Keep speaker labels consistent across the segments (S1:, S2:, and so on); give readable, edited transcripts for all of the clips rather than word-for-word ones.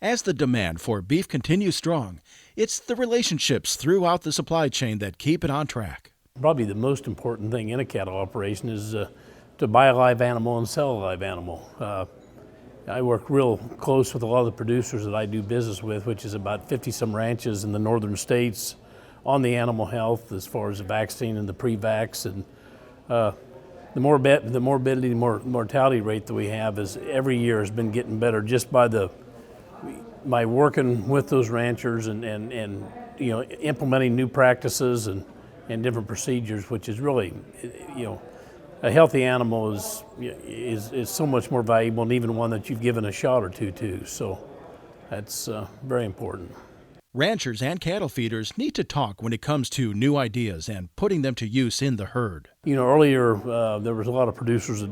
S1: As the demand for beef continues strong, it's the relationships throughout the supply chain that keep it on track.
S2: Probably the most important thing in a cattle operation is to buy a live animal and sell a live animal. I work real close with a lot of the producers that I do business with, which is about 50-some ranches in the northern states on the animal health as far as the vaccine and the pre-vax. And the morbidity, mortality rate that we have is every year has been getting better just by working with those ranchers and implementing new practices and different procedures, which is really, a healthy animal is so much more valuable, and even one that you've given a shot or two to. So that's very important.
S1: Ranchers and cattle feeders need to talk when it comes to new ideas and putting them to use in the herd.
S2: Earlier there was a lot of producers,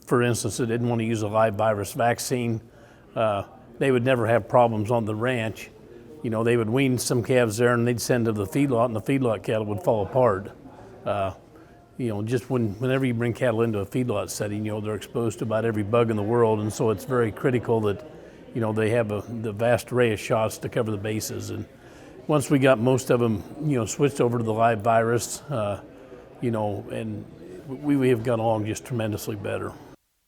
S2: for instance, that didn't want to use a live virus vaccine. They would never have problems on the ranch. They would wean some calves there and they'd send to the feedlot, and the feedlot cattle would fall apart. Just whenever you bring cattle into a feedlot setting, they're exposed to about every bug in the world, and so it's very critical that they have the vast array of shots to cover the bases. And once we got most of them switched over to the live virus, and we have gone along just tremendously better.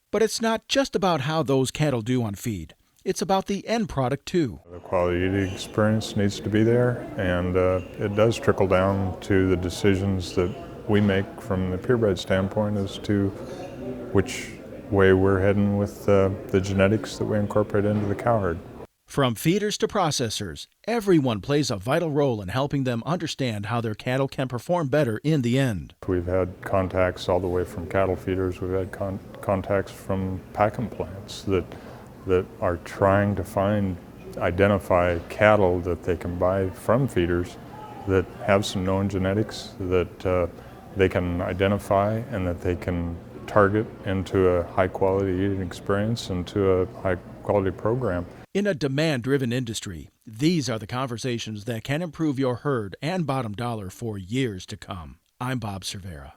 S1: But it's not just about how those cattle do on feed. It's about the end product too.
S3: The quality eating experience needs to be there, and it does trickle down to the decisions that we make from the purebred standpoint as to which way we're heading with the genetics that we incorporate into the cow herd.
S1: From feeders to processors, everyone plays a vital role in helping them understand how their cattle can perform better in the end.
S3: We've had contacts all the way from cattle feeders. We've had contacts from packing plants that are trying to identify cattle that they can buy from feeders that have some known genetics that they can identify and that they can target into a high-quality eating experience and to a high-quality program.
S1: In a demand-driven industry, these are the conversations that can improve your herd and bottom dollar for years to come. I'm Bob Cervera.